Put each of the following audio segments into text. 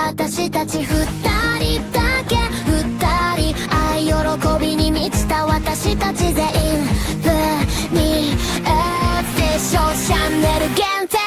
私たち二人だけ二人愛喜びに満ちた私たち全員ブにフィッションチャンネル限定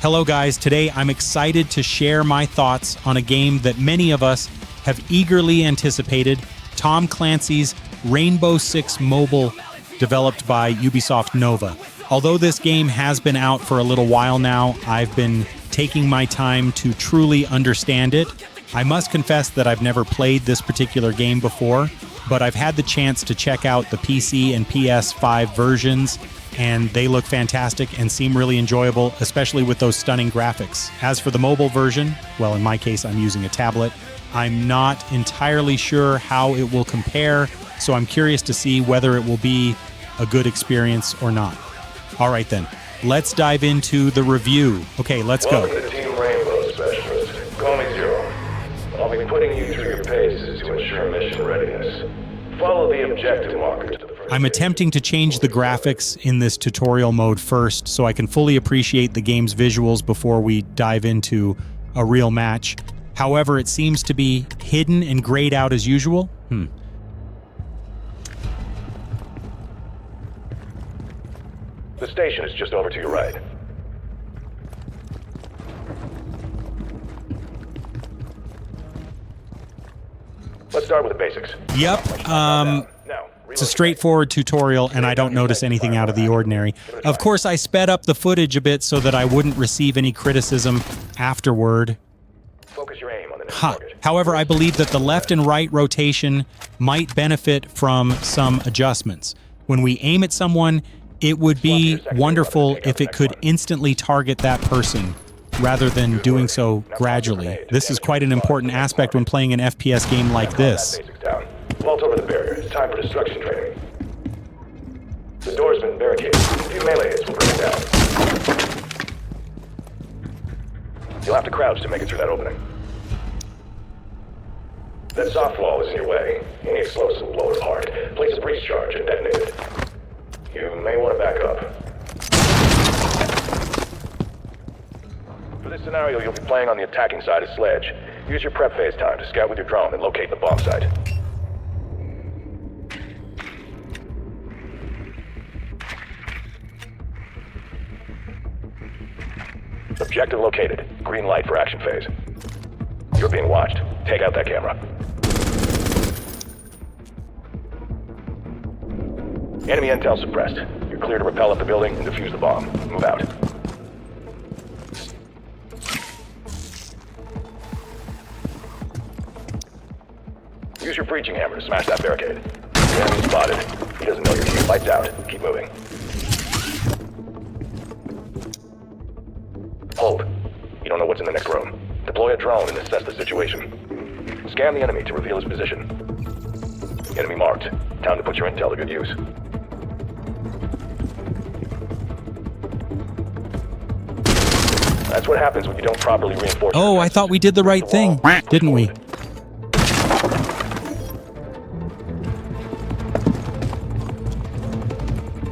Hello guys, today I'm excited to share my thoughts on a game that many of us have eagerly anticipated, Tom Clancy's Rainbow Six Mobile, developed by Ubisoft Nova. Although this game has been out for a little while now, I've been taking my time to truly understand it. I must confess that I've never played this particular game before, but I've had the chance to check out the PC and PS5 versions, and they look fantastic and seem really enjoyable, especially with those stunning graphics. As for the mobile version, well, in my case, I'm using a tablet. I'm not entirely sure how it will compare, so I'm curious to see whether it will be a good experience or not. All right then, let's dive into the review. Okay, let's go. Welcome to Team Rainbow Specialist. Call me Zero. I'll be putting you through your paces to ensure mission readiness. Follow the objective marker to the first. I'm attempting to change the graphics in this tutorial mode first so I can fully appreciate the game's visuals before we dive into a real match. However, it seems to be hidden and grayed out as usual. The station is just over to your right. Let's start with the basics. Yep. It's a straightforward tutorial, and I don't notice anything out of the ordinary. Of course, I sped up the footage a bit so that I wouldn't receive any criticism afterward. Focus your aim on the next target. However, I believe that the left and right rotation might benefit from some adjustments. When we aim at someone, it would be wonderful if it could instantly target that person, rather than doing so gradually. This is quite an important aspect when playing an FPS game like this. Vault over the barrier. It's time for destruction training. The door's been barricaded. A few melee hits will bring it down. You'll have to crouch to make it through that opening. That soft wall is in your way. Any explosive will blow it apart. Place a breach charge and detonate it. You may want to back up. For this scenario, you'll be playing on the attacking side of Sledge. Use your prep phase time to scout with your drone and locate the bomb site. Objective located. Green light for action phase. You're being watched. Take out that camera. Enemy intel suppressed. You're clear to rappel up the building and defuse the bomb. Move out. Use your breaching hammer to smash that barricade. The enemy spotted. He doesn't know you're here. Lights out. Keep moving. Hold. You don't know what's in the next room. Deploy a drone and assess the situation. Scan the enemy to reveal his position. Enemy marked. Time to put your intel to good use. That's what happens when you don't properly reinforce. Oh, I thought we did the right thing, didn't we?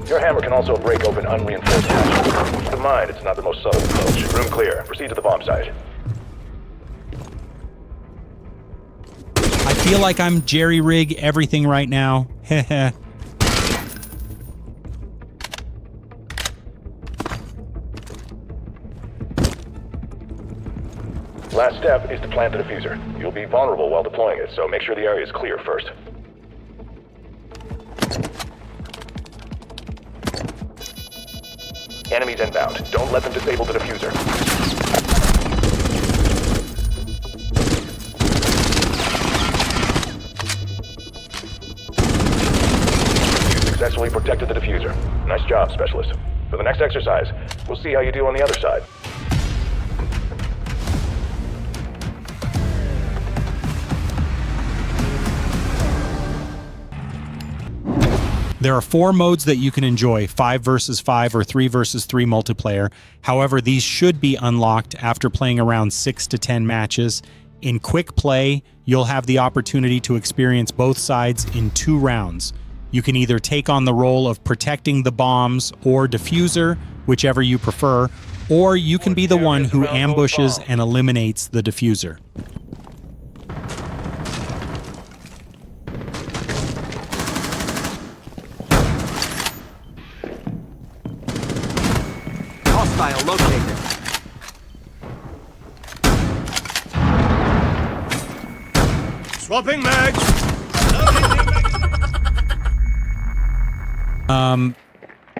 Your hammer can also break open unreinforced hatches. Keep in mind, it's not the most subtle approach. Room clear. Proceed to the bomb site. I feel like I'm jerry-rig everything right now. Heh. Last step is to plant the diffuser. You'll be vulnerable while deploying it, so make sure the area is clear first. Enemies inbound. Don't let them disable the diffuser. You successfully protected the diffuser. Nice job, Specialist. For the next exercise, we'll see how you do on the other side. There are 4 modes that you can enjoy, 5 versus 5 or 3 versus 3 multiplayer. However, these should be unlocked after playing around 6 to 10 matches. In quick play, you'll have the opportunity to experience both sides in 2 rounds. You can either take on the role of protecting the bombs or diffuser, whichever you prefer, or you can be the one who ambushes and eliminates the diffuser. Hostile located. Swapping mags.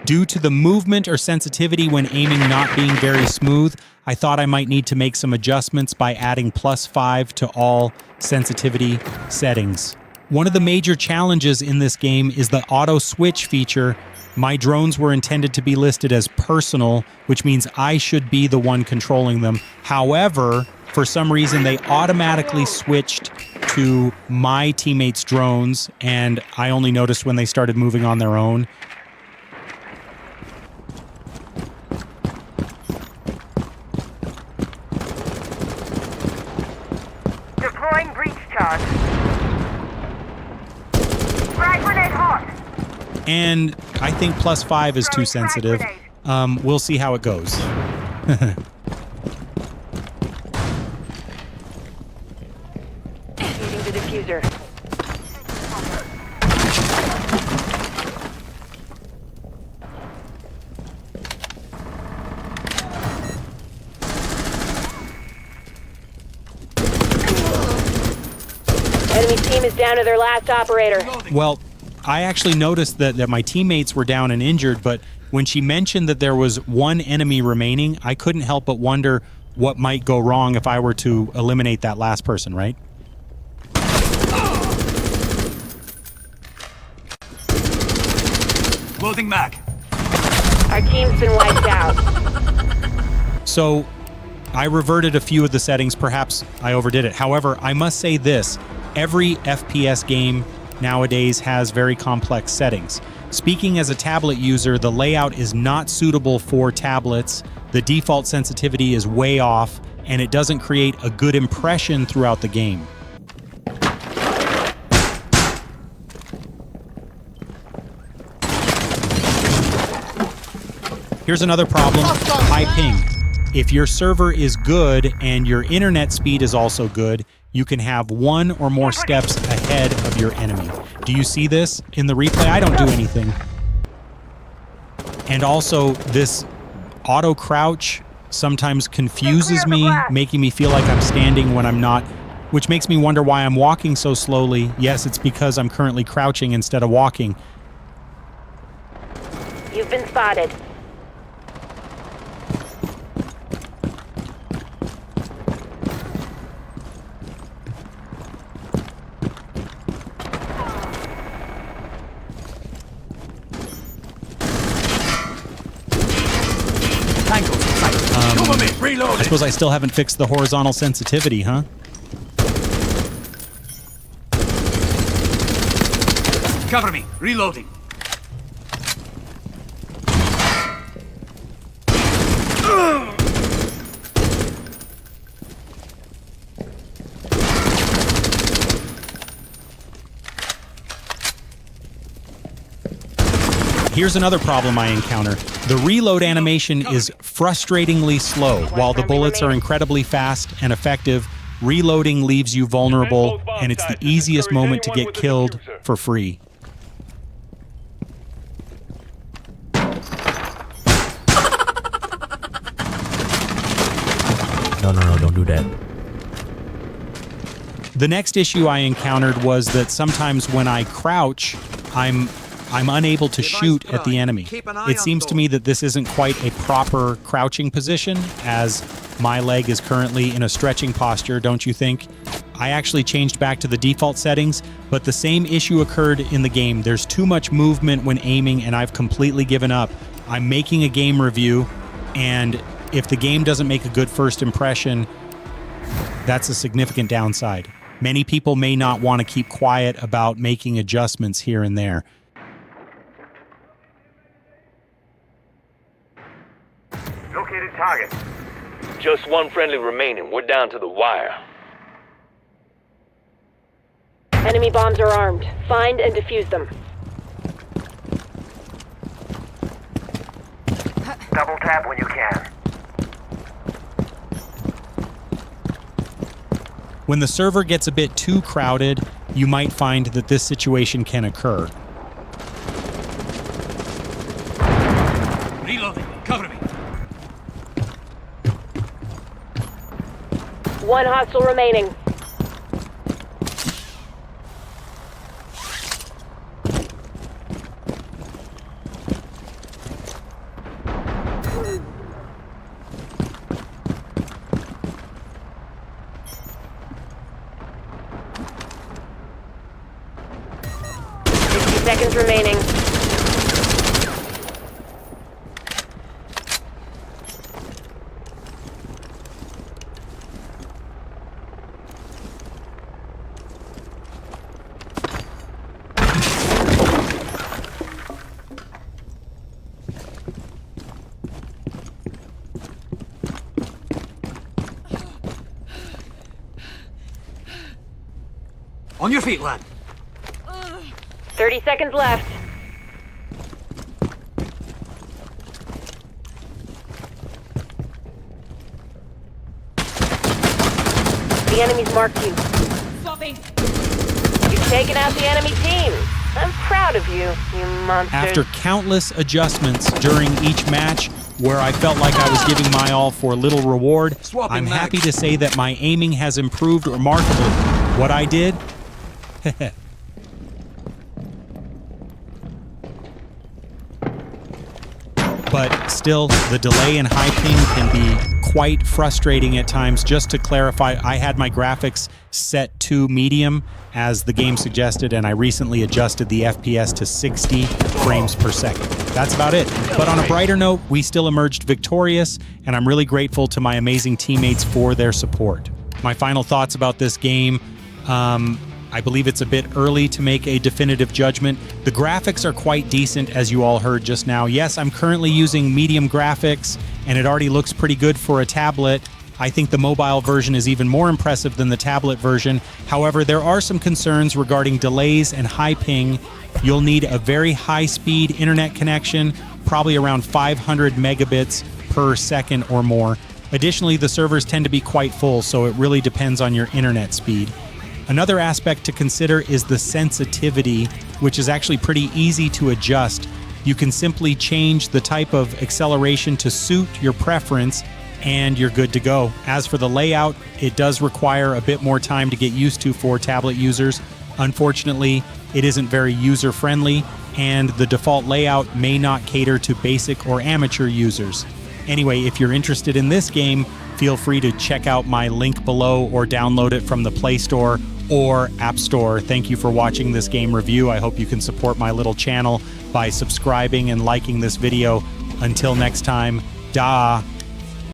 Due to the movement or sensitivity when aiming not being very smooth, I thought I might need to make some adjustments by adding +5 to all sensitivity settings. One of the major challenges in this game is the auto switch feature. My drones were intended to be listed as personal, which means I should be the one controlling them. However, for some reason, they automatically switched to my teammates' drones, and I only noticed when they started moving on their own. Deploying breach charge. Frag grenade hot. And I think +5 is too sensitive. We'll see how it goes. Using the diffuser. Enemy team is down to their last operator. Well, I actually noticed that my teammates were down and injured, but when she mentioned that there was 1 enemy remaining, I couldn't help but wonder what might go wrong if I were to eliminate that last person, right? Loading mag. Our team's been wiped out. So I reverted a few of the settings. Perhaps I overdid it. However, I must say this. Every FPS game nowadays has very complex settings. Speaking as a tablet user, the layout is not suitable for tablets. The default sensitivity is way off, and it doesn't create a good impression throughout the game. Here's another problem, high ping. If your server is good and your internet speed is also good, you can have 1 or more steps ahead of your enemy. Do you see this in the replay? I don't do anything. And also, this auto crouch sometimes confuses me, making me feel like I'm standing when I'm not, which makes me wonder why I'm walking so slowly. Yes, it's because I'm currently crouching instead of walking. You've been spotted. I suppose I still haven't fixed the horizontal sensitivity, huh? Cover me. Reloading. Here's another problem I encounter. The reload animation is frustratingly slow. While the bullets are incredibly fast and effective, reloading leaves you vulnerable, and it's the easiest moment to get killed for free. No, don't do that. The next issue I encountered was that sometimes when I crouch, I'm unable to shoot at the enemy. It seems to me that this isn't quite a proper crouching position, as my leg is currently in a stretching posture, don't you think? I actually changed back to the default settings, but the same issue occurred in the game. There's too much movement when aiming, and I've completely given up. I'm making a game review, and if the game doesn't make a good first impression, that's a significant downside. Many people may not want to keep quiet about making adjustments here and there. target. Just one friendly remaining. We're down to the wire. Enemy bombs are armed. Find and defuse them. Double tap when you can. When the server gets a bit too crowded, you might find that this situation can occur. Reloading. Cover me. One hostile remaining. Seconds remaining. On your feet, lad. 30 seconds left. The enemy's marked you. Swapping. You've taken out the enemy team. I'm proud of you, you monsters. After countless adjustments during each match, where I felt like I was giving my all for little reward, I'm happy to say that my aiming has improved remarkably. What I did? But still, the delay and high ping can be quite frustrating at times. Just to clarify, I had my graphics set to medium as the game suggested, and I recently adjusted the FPS to 60 frames per second. That's about it. But on a brighter note, we still emerged victorious, and I'm really grateful to my amazing teammates for their support. My final thoughts about this game, I believe it's a bit early to make a definitive judgment. The graphics are quite decent, as you all heard just now. Yes, I'm currently using medium graphics, and it already looks pretty good for a tablet. I think the mobile version is even more impressive than the tablet version. However, there are some concerns regarding delays and high ping. You'll need a very high-speed internet connection, probably around 500 megabits per second or more. Additionally, the servers tend to be quite full, so it really depends on your internet speed. Another aspect to consider is the sensitivity, which is actually pretty easy to adjust. You can simply change the type of acceleration to suit your preference, and you're good to go. As for the layout, it does require a bit more time to get used to for tablet users. Unfortunately, it isn't very user-friendly, and the default layout may not cater to basic or amateur users. Anyway, if you're interested in this game, feel free to check out my link below or download it from the Play Store or App Store. Thank you for watching this game review. I hope you can support my little channel by subscribing and liking this video. Until next time, da.